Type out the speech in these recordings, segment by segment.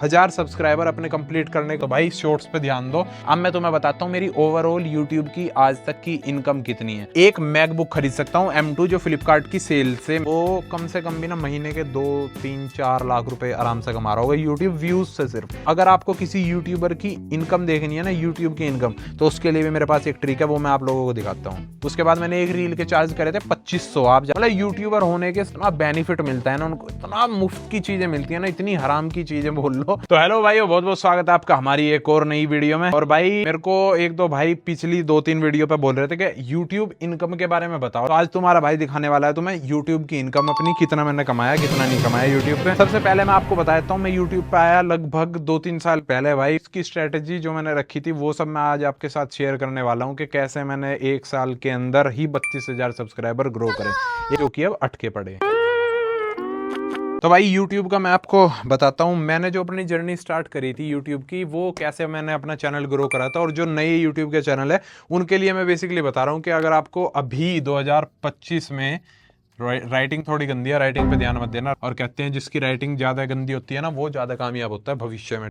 1000 subscriber अपने complete करने को भाई शॉर्ट्स पे ध्यान दो। अब मैं तुम्हें बताता हूँ मेरी ओवरऑल यूट्यूब की आज तक की इनकम कितनी है। एक मैकबुक खरीद सकता हूँ M2 जो फ्लिपकार्ट की सेल से, वो कम से कम भी ना महीने के 2-3-4 लाख रुपए आराम से कमा रहा होगा यूट्यूब व्यूज से सिर्फ। अगर आपको किसी यूट्यूबर की इनकम देखनी है ना, यूट्यूब की इनकम, तो उसके लिए भी मेरे पास एक ट्रिक है, वो मैं आप लोगों को दिखाता हूँ। उसके बाद मैंने एक रील के चार्ज करे थे 2500। आप मतलब यूट्यूबर होने के इतना बेनिफिट मिलता है ना उनको, इतना मुफ्त की चीजें मिलती है ना, इतनी हराम की चीजें बोल लो। तो हेलो भाई, बहुत बहुत स्वागत है आपका हमारी एक और नई वीडियो में। और भाई मेरे को एक दो भाई पिछली 2-3 वीडियो पे बोल रहे थे कि यूट्यूब इनकम के बारे में बताओ, तो आज तुम्हारा भाई दिखाने वाला है तुम्हें यूट्यूब की इनकम अपनी, कितना मैंने कमाया कितना नहीं कमाया यूट्यूब पे। सबसे पहले मैं आपको बता देता हूँ, मैं यूट्यूब पे आया लगभग 2-3 साल पहले। भाई इसकी स्ट्रेटेजी जो मैंने रखी थी वो सब मैं आज आपके साथ शेयर करने वाला हूँ कि कैसे मैंने एक साल के अंदर ही 32,000 सब्सक्राइबर ग्रो करे, ये जो कि अब अटके पड़े। तो भाई यूट्यूब का मैं आपको बताता हूँ, मैंने जो अपनी जर्नी स्टार्ट करी थी यूट्यूब की, वो कैसे मैंने अपना चैनल ग्रो करा था। और जो नए यूट्यूब के चैनल है उनके लिए मैं बेसिकली बता रहा हूँ कि अगर आपको अभी 2025 में राइटिंग थोड़ी गंदी है, राइटिंग पे ध्यान मत देना। और कहते हैं जिसकी राइटिंग ज्यादा गंदी होती है ना, वो ज्यादा कामयाब होता है भविष्य में।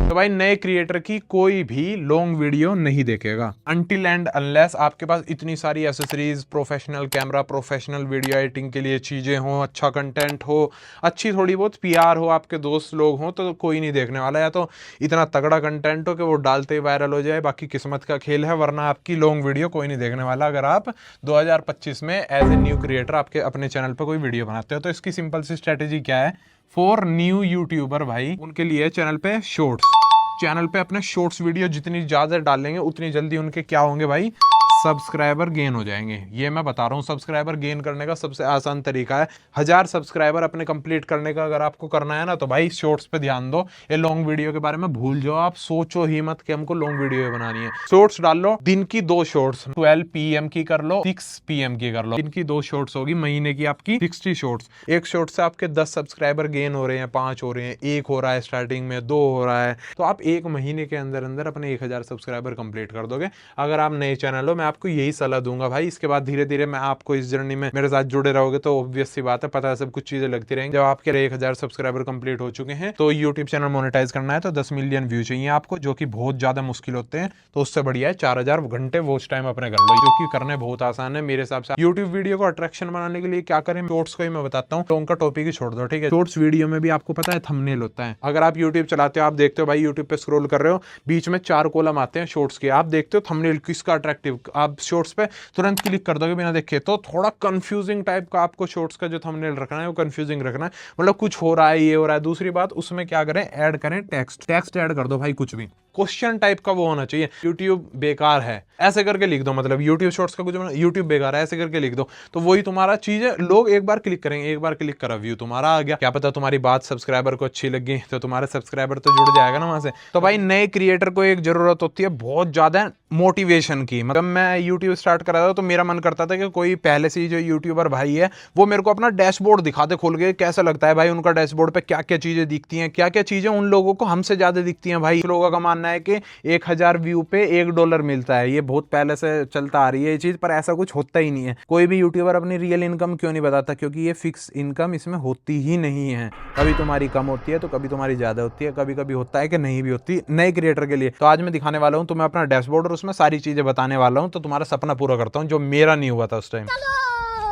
तो भाई नए क्रिएटर की कोई भी लॉन्ग वीडियो नहीं देखेगा अनटिल एंड अनलेस आपके पास इतनी सारी accessories, professional camera, professional video editing के लिए चीजें हो, अच्छा कंटेंट हो, अच्छी थोड़ी बहुत PR हो, आपके दोस्त लोग हों, तो कोई नहीं देखने वाला। या तो इतना तगड़ा कंटेंट हो कि वो डालते ही वायरल हो जाए, बाकी किस्मत का खेल है, वरना आपकी लॉन्ग वीडियो कोई नहीं देखने वाला। अगर आप 2025 में एज ए न्यू क्रिएटर आपके अपने चैनल पर कोई वीडियो बनाते हो, तो इसकी सिंपल सी स्ट्रेटेजी क्या है फॉर न्यू यूट्यूबर भाई, उनके लिए चैनल पे शॉर्ट्स, चैनल पे अपने शॉर्ट्स वीडियो जितनी ज्यादा डालेंगे उतनी जल्दी उनके क्या होंगे भाई, सब्सक्राइबर गेन हो जाएंगे। ये मैं बता रहा हूँ, सब्सक्राइबर गेन करने का सबसे आसान तरीका है। 1000 सब्सक्राइबर अपने कंप्लीट करने का अगर आपको करना है ना, तो भाई शॉर्ट्स पे ध्यान दो। ये लॉन्ग वीडियो के बारे में भूल जाओ, आप सोचो ही मत कि हमको लॉन्ग वीडियो बनानी है। शॉर्ट्स डाल लो, दिन की 2 शॉर्ट्स, 12 PM की कर लो, 6 PM की कर लो। दिन की 2 शॉर्ट्स होगी, महीने की आपकी 60 शॉर्ट्स। एक शॉर्ट से आपके 10 सब्सक्राइबर गेन हो रहे हैं, 5 हो रहे हैं, 1 हो रहा है स्टार्टिंग में, 2 हो रहा है, तो आप एक महीने के अंदर अंदर अपने 1000 सब्सक्राइबर कंप्लीट कर दोगे। अगर आप नए चैनल हो, मैं आपको यही सलाह दूंगा भाई। इसके बाद धीरे धीरे मैं आपको इस जर्नी में मेरे साथ जुड़े रहोगे तो ऑब्वियस सी बात है, पता है सब कुछ चीजें लगती रहेंगी। जब आपके 1000 सब्सक्राइबर कंप्लीट हो चुके हैं तो यूट्यूब चैनल मोनेटाइज करना है, तो 10 मिलियन व्यू चाहिए आपको, जो कि बहुत ज्यादा मुश्किल होते हैं। तो उससे बढ़िया है 4000 घंटे वॉच टाइम अपने कर लो, जो कि करने बहुत आसान है मेरे हिसाब से। यूट्यूब वीडियो को अट्रैक्शन बनाने के लिए क्या करें, शॉर्ट्स को ही मैं बताता हूँ, तो उनका टॉपिक ही छोड़ दो, ठीक है। शॉर्ट्स वीडियो में भी आपको पता है थंबनेल होता है। अगर आप यूट्यूब चलाते हो, आप देखते हो भाई यूट्यूब पे स्क्रॉल कर रहे हो, बीच में 4 कॉलम आते हैं शॉर्ट्स के, आप देखते हो थंबनेल किसका अट्रैक्टिव, आप शॉर्ट्स पे तुरंत क्लिक कर दोगे बिना देखे। तो थोड़ा कंफ्यूजिंग टाइप का आपको शॉर्ट्स का जो थंबनेल रखना है वो कंफ्यूजिंग रखना है, मतलब कुछ हो रहा है, ये हो रहा है। दूसरी बात, उसमें क्या करें, ऐड करें टेक्स्ट ऐड कर दो भाई, कुछ भी क्वेश्चन टाइप का वो होना चाहिए। यूट्यूब बेकार है ऐसे करके लिख दो, मतलब यूट्यूब शॉर्ट्स का कुछ यूट्यूब बेकार है ऐसे करके लिख दो, तो वही तुम्हारा चीज है। लोग एक बार क्लिक करेंगे, एक बार क्लिक करा व्यू तुम्हारा आ गया। क्या पता तुम्हारी बात सब्सक्राइबर को अच्छी लगी तो तुम्हारे सब्सक्राइबर तो जुड़ जाएगा ना वहां से। तो भाई नए क्रिएटर को एक जरूरत होती है बहुत ज्यादा मोटिवेशन की। मतलब मैं यूट्यूब स्टार्ट करा था तो मेरा मन करता था कि कोई पहले से ही जो यूट्यूबर भाई है वो मेरे को अपना डैशबोर्ड दिखाते खोल के, कैसा लगता है भाई उनका डैशबोर्ड पे क्या क्या चीजें दिखती हैं, क्या क्या चीजें उन लोगों को हमसे ज्यादा दिखती हैं। भाई लोगों का मानना है कि 1000 व्यू पे $1 मिलता है, ये बहुत पहले से चलता आ रही है ये चीज, पर ऐसा कुछ होता ही नहीं है। कोई भी यूट्यूबर अपनी रियल इनकम क्यों नहीं बताता, क्योंकि ये फिक्स इनकम इसमें होती ही नहीं है। कभी तुम्हारी कम होती है तो कभी तुम्हारी ज्यादा होती है, कभी कभी होता है कि नहीं भी होती नए क्रिएटर के लिए। तो आज मैं दिखाने वाला हूं तुम्हें अपना डैशबोर्ड और उसमें सारी चीजें बताने वाला हूं, तो तुम्हारा सपना पूरा करता हूं जो मेरा नहीं हुआ था उस टाइम।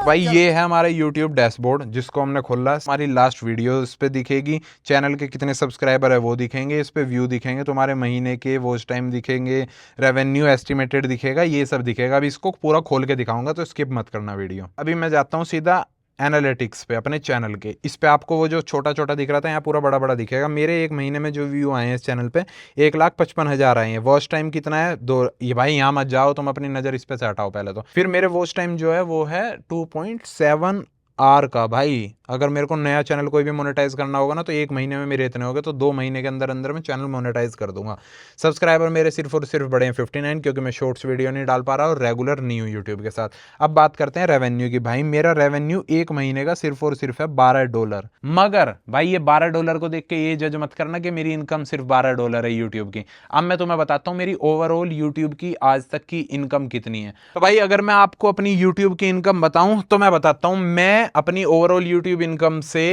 भाई ये है हमारा YouTube डैशबोर्ड, जिसको हमने खोला है। हमारी लास्ट वीडियो इस पे दिखेगी, चैनल के कितने सब्सक्राइबर है वो दिखेंगे, इस पे व्यू दिखेंगे, तुम्हारे महीने के वॉच टाइम दिखेंगे, रेवेन्यू एस्टिमेटेड दिखेगा, ये सब दिखेगा। अभी इसको पूरा खोल के दिखाऊंगा तो स्किप मत करना वीडियो। अभी मैं जाता हूँ सीधा एनालिटिक्स पे अपने चैनल के। इस पे आपको वो जो छोटा छोटा दिख रहा था यहाँ पूरा बड़ा बड़ा दिखेगा। मेरे एक महीने में जो व्यू आए हैं इस चैनल पे 1,55,000 आए हैं। वॉच टाइम कितना है 2, ये भाई यहाँ मत जाओ तुम, अपनी नजर इस पे से हटाओ पहले तो। फिर मेरे वॉच टाइम जो है वो है 2.7 आर का। भाई अगर मेरे को नया चैनल कोई भी मोनेटाइज करना होगा ना, तो 1 महीने में मेरे इतने हो गए, तो 2 महीने के अंदर अंदर मैं चैनल मोनेटाइज कर दूंगा। सब्सक्राइबर मेरे सिर्फ और सिर्फ बड़े हैं 59, क्योंकि मैं शॉर्ट्स वीडियो नहीं डाल पा रहा और रेगुलर नहीं हूँ यूट्यूब के साथ। अब बात करते हैं रेवेन्यू की। भाई मेरा रेवेन्यू 1 महीने का सिर्फ और सिर्फ है $12। मगर भाई ये $12 को देख के ये जज मत करना कि मेरी इनकम सिर्फ $12 है यूट्यूब की। अब मैं तुम्हें बताता हूँ मेरी ओवरऑल यूट्यूब की आज तक की इनकम कितनी है। तो भाई अगर मैं आपको अपनी यूट्यूब की इनकम बताऊं, तो मैं बताता हूं, मैं अपनी ओवरऑल यूट्यूब इनकम से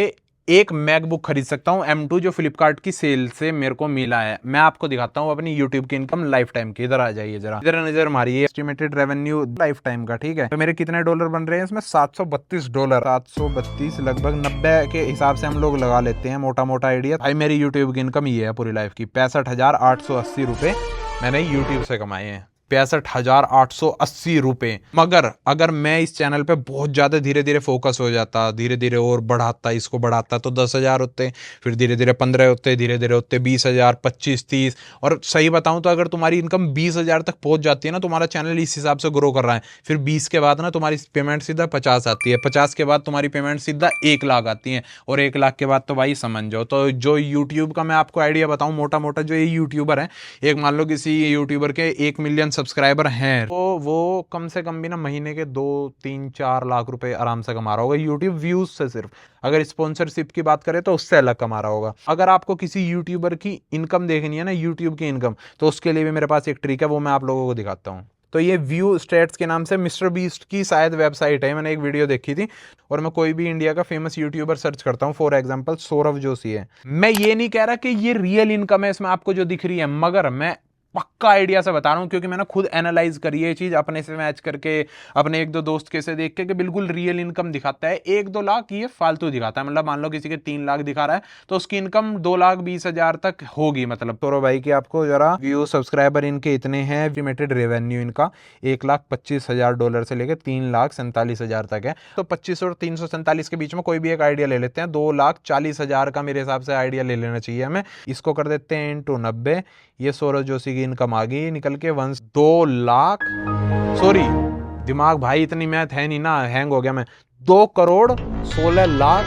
एक मैकबुक खरीद सकता हूँ M2 जो फ्लिपकार्ट की सेल से मेरे को मिला है। मैं आपको दिखाता हूँ अपनी यूट्यूब की इनकम लाइफ टाइम की। इधर आ जाइए जरा, इधर नजर मारिए, एस्टिमेटेड रेवेन्यू लाइफ टाइम का, ठीक है। तो मेरे कितने डॉलर बन रहे हैं इसमें? $732, 732 लगभग 90 के हिसाब से हम लोग लगा लेते हैं, मोटा मोटा आइडिया। भाई मेरी यूट्यूब की इनकम ये है पूरी लाइफ की, 65,880 रुपए मैंने यूट्यूब से कमाए हैं, 65,880 रुपए। मगर अगर मैं इस चैनल पे बहुत ज्यादा धीरे धीरे फोकस हो जाता, धीरे धीरे और बढ़ाता, इसको बढ़ाता, तो 10,000 होते, फिर धीरे धीरे 15 होते, धीरे धीरे होते 20,000, 25, 30। और सही बताऊं तो अगर तुम्हारी इनकम 20,000 तक पहुंच जाती है ना, तुम्हारा चैनल इस हिसाब से ग्रो कर रहा है, फिर 20 के बाद ना तुम्हारी पेमेंट सीधा 50 आती है, 50 के बाद तुम्हारी पेमेंट सीधा 1 लाख आती है, और 1 लाख के बाद तो भाई समझ जाओ। तो जो यूट्यूब का मैं आपको आइडिया बताऊं मोटा मोटा, जो ये यूट्यूबर है, एक मान लो किसी यूट्यूबर के 1 मिलियन सब्सक्राइबर हैं, तो वो कम से कम भी ना महीने के 2, 3, 4 लाख रुपए आराम से कमा रहा होगा यूट्यूब व्यूज से सिर्फ। अगर स्पॉन्सरशिप की बात करें तो उससे अलग कमा रहा होगा। अगर आपको किसी यूट्यूबर की इनकम देखनी है ना, यूट्यूब की इनकम, तो उसके लिए भी मेरे पास एक ट्रिक है, वो मैं आप लोगों को दिखाता हूँ। तो ये व्यू स्टेट्स के नाम से मिस्टर बीस्ट की शायद वेबसाइट है, मैंने एक वीडियो देखी थी। और मैं कोई भी इंडिया का फेमस यूट्यूबर सर्च करता हूँ, फॉर एग्जांपल सौरभ जोशी है। मैं ये नहीं कह रहा कि ये रियल इनकम है इसमें आपको जो दिख रही है, मगर मैं पक्का आइडिया से बता रहा हूं, क्योंकि मैंने खुद एनालाइज करी है ये चीज, अपने से मैच करके, अपने 1-2 दोस्त के से देख के, कि बिल्कुल रियल इनकम दिखाता है। 1-2 लाख ये फालतू दिखाता है, मतलब मान लो किसी के 3 लाख दिखा रहा है तो उसकी इनकम 2,20,000 तक होगी। मतलब तो भाई की आपको जरा व्यू सब्सक्राइबर इनके इतने हैं, एस्टिमेटेड रेवेन्यू इनका $1,25,000 से लेकर 3,47,000 तक है। तो 25 और 347 के बीच में कोई भी एक आइडिया ले लेते हैं, 2,40,000 का मेरे हिसाब से आइडिया ले लेना चाहिए हमें। इसको कर देते हैं इंटू 90। ये सौरभ जोशी की इनकम आ गई निकल के 2 लाख, सॉरी दिमाग भाई इतनी मैथ है नहीं ना, हैंग हो गया मैं, 2,16,00,000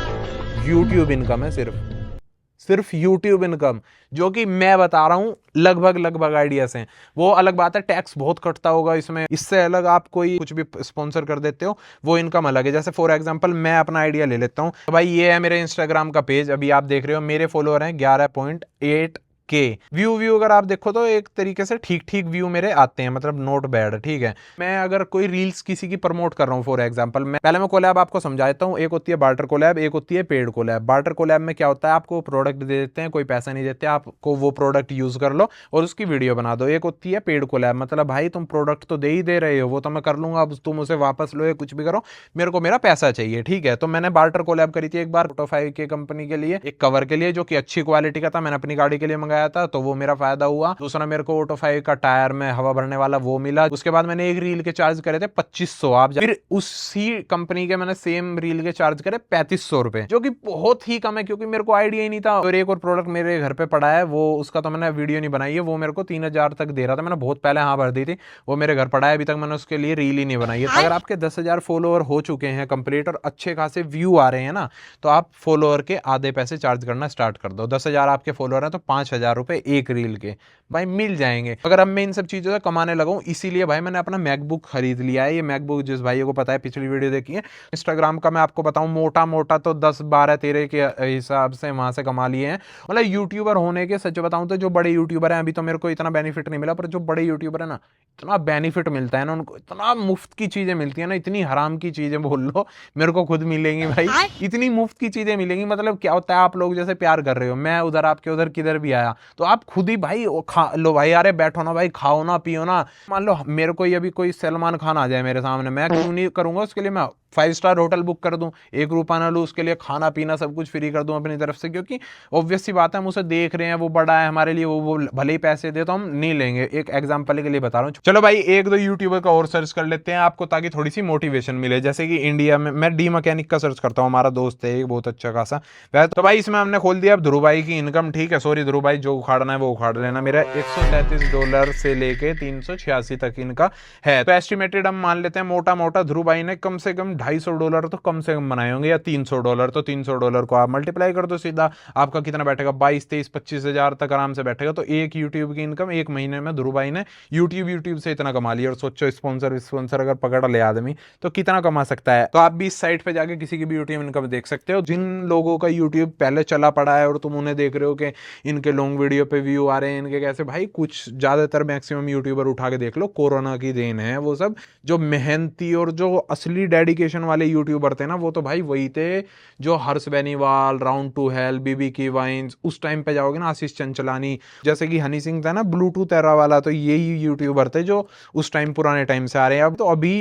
यूट्यूब इनकम है, सिर्फ यूट्यूब इनकम, जो कि मैं बता रहा हूं लगभग आइडिया से। वो अलग बात है, टैक्स बहुत कटता होगा इसमें, इससे अलग आप कोई कुछ भी स्पॉन्सर कर देते हो, वो इनकम अलग है। जैसे फॉर एग्जांपल मैं अपना आइडिया ले लेता हूं, तो भाई ये है मेरे इंस्टाग्राम का पेज, अभी आप देख रहे हो, मेरे फॉलोअर हैं 11.8 के। व्यू अगर आप देखो तो एक तरीके से ठीक व्यू मेरे आते हैं, मतलब नॉट बैड, ठीक है। मैं अगर कोई रील्स किसी की प्रमोट कर रहा हूँ, फॉर एग्जांपल मैं कोलैब आपको समझा देता हूँ। एक होती है बार्टर कोलैब, एक होती है पेड कोलैब। बार्टर कोलैब में क्या होता है, आपको प्रोडक्ट दे देते हैं, कोई पैसा नहीं देते, आपको वो प्रोडक्ट यूज कर लो और उसकी वीडियो बना दो। एक होती है पेड कोलैब, मतलब भाई तुम प्रोडक्ट तो दे ही दे रहे हो, वो तो मैं कर लूंगा, अब तुम उसे वापस लो या कुछ भी करो, मेरे को मेरा पैसा चाहिए, ठीक है। तो मैंने बार्टर कोलैब करी थी एक बार ऑटो 5 के कंपनी के लिए, एक कवर के लिए, जो कि अच्छी क्वालिटी का था, मैंने अपनी गाड़ी के लिए मंगाया था, तो वो मेरा फायदा हुआ। दूसरा मेरे को ऑटो 5 का टायर में हवा भरने वाला वो मिला। उसके बाद मैंने एक रील के चार्ज करे थे 2500, आप फिर उसी कंपनी के मैंने सेम रील के चार्ज करे 3500 रुपए, जो कि बहुत ही कम है, क्योंकि मेरे को आइडिया ही नहीं था। और एक और प्रोडक्ट मेरे घर पे पड़ा है, वो उसका तो मैंने वीडियो नहीं बनाई है, वो मेरे को 3,000 तक दे रहा था, मैंने बहुत पहले हाँ भर दी थी, वो मेरे घर पड़ा है, अभी तक मैंने उसके लिए रील ही नहीं बनाई है। अगर आपके 10,000 फॉलोअर हो चुके हैं कंप्लीट और अच्छे खासे व्यू आ रहे हैं ना, तो आप फॉलोअर के आधे पैसे चार्ज करना स्टार्ट कर दो। 10,000 आपके फॉलोअर हैं तो 5,000 रुपए एक रील के भाई मिल जाएंगे। अगर अब मैं इन सब चीजों से कमाने लगा हूं, इसीलिए भाई मैंने अपना मैकबुक खरीद लिया है। ये मैकबुक जिस भाइयों को पता है, पिछली वीडियो देखी है, इंस्टाग्राम का मैं आपको बताऊं, मोटा मोटा तो 10, 12, 13 के हिसाब से वहां से कमा लिए हैं। मतलब यूट्यूबर होने के सच बताऊं तो जो बड़े यूट्यूबर हैं, अभी तो मेरे को इतना बेनिफिट नहीं मिला, पर जो बड़े यूट्यूबर है ना, इतना बेनिफिट मिलता है ना उनको, इतना मुफ्त की चीजें मिलती है ना, इतनी हराम की चीजें बोल लो, मेरे को खुद मिलेंगी भाई, इतनी मुफ्त की चीजें मिलेंगी। मतलब क्या होता है, आप लोग जैसे प्यार कर रहे हो, मैं उधर आपके उधर किधर भी आया, तो आप खुद ही भाई खा लो भाई, अरे बैठो ना भाई, खाओ ना पियो ना। मान लो मेरे को अभी कोई सलमान खान आ जाए मेरे सामने, मैं क्यों नहीं करूंगा उसके लिए, मैं 5 स्टार होटल बुक कर दूं, 1 रुपया ना लूं, उसके लिए खाना पीना सब कुछ फ्री कर दूं अपनी तरफ से, क्योंकि ऑब्वियस सी बात है, हम उसे देख रहे हैं, वो बड़ा है हमारे लिए, वो भले ही पैसे दे तो हम नहीं लेंगे। एक एग्जांपल के लिए बता रहा हूँ। चलो भाई 1-2 यूट्यूबर का और सर्च कर लेते हैं आपको, ताकि थोड़ी सी मोटिवेशन मिले। जैसे कि इंडिया में मैं डी मैकेनिक का सर्च करता हूँ, हमारा दोस्त है एक बहुत अच्छा खासा, तो भाई इसमें हमने खोल दिया अब ध्रुव भाई की इनकम, ठीक है। सॉरी ध्रुव भाई, जो उखाड़ना है वो उखाड़ लेना। मेरा $133 से लेके 386 तक इनका है। तो एस्टिमेटेड हम मान लेते हैं मोटा मोटा ध्रुव भाई ने कम से कम $250 तो कम से कम बनाए होंगे, या $300। तो $300 को आप मल्टीप्लाई कर दो सीधा, आपका कितना बैठेगा, 22, 23, 25,000 तक आराम से बैठेगा। तो एक यूट्यूब की इनकम एक महीने में ध्रुव भाई ने यूट्यूब से इतना कमा लिया। और सोचो स्पॉन्सर अगर पकड़ ले आदमी तो कितना कमा सकता है। तो आप भी इस साइट पे जाके किसी की भी यूट्यूब इनकम देख सकते हो। जिन लोगों का यूट्यूब पहले चला पड़ा है और तुम उन्हें देख रहे हो कि इनके लॉन्ग लॉन्ग वीडियो पे व्यू आ रहे हैं इनके कैसे, भाई कुछ ज़्यादातर मैक्सिमम यूट्यूबर उठा के देख लो, कोरोना की देन है वो सब। जो मेहनती और जो असली डेडिकेशन वाले यूट्यूबर थे ना, वो तो भाई वही थे जो Harsh Beniwal, round to hell, बीबी की वाइन्स, उस टाइम पे जाओगे ना, आशीष चंचलानी, जैसे कि हनी सिंह था ना ब्लूटूथ एरा वाला, तो यही यूट्यूबर थे जो उस टाइम पुराने टाइम से आ रहे हैं। अब तो अभी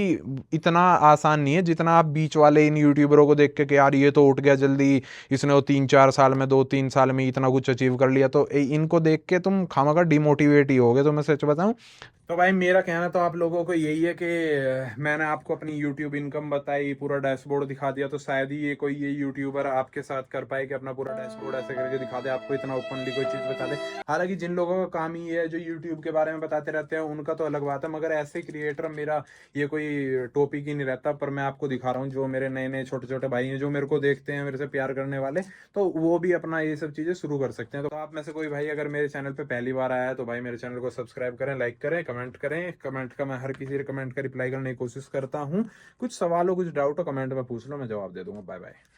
इतना आसान नहीं है जितना आप बीच वाले इन यूट्यूबरों को देख के यार ये तो उठ गया जल्दी, इसने वो 3-4 साल में, 2-3 साल में इतना कुछ अचीव कर लिया, तो इनको देख के तुम खामखा डिमोटिवेट ही होगे। तो मैं सच बताऊं तो भाई मेरा कहना तो आप लोगों को यही है कि मैंने आपको अपनी YouTube इनकम बताई, पूरा डैशबोर्ड दिखा दिया, तो शायद ही ये यूट्यूबर आपके साथ कर पाए कि अपना पूरा डैशबोर्ड ऐसे करके दिखा दे, आपको इतना ओपनली कोई चीज़ बता दे। हालांकि जिन लोगों का काम ही है जो YouTube के बारे में बताते रहते हैं, उनका तो अलग बात है, मगर ऐसे क्रिएटर, मेरा ये कोई टॉपिक ही नहीं रहता, पर मैं आपको दिखा रहा हूँ जो मेरे नए नए छोटे छोटे भाई हैं जो मेरे को देखते हैं, मेरे से प्यार करने वाले, तो वो भी अपना ये सब चीज़ें शुरू कर सकते हैं। तो आप में से कोई भाई अगर मेरे चैनल पे पहली बार आया है तो भाई मेरे चैनल को सब्सक्राइब करें, लाइक करें, कमेंट करें। कमेंट का मैं हर किसी कमेंट का रिप्लाई करने की कोशिश करता हूँ। कुछ सवाल हो, कुछ डाउट हो, कमेंट में पूछ लो, मैं जवाब दे दूंगा। Bye bye.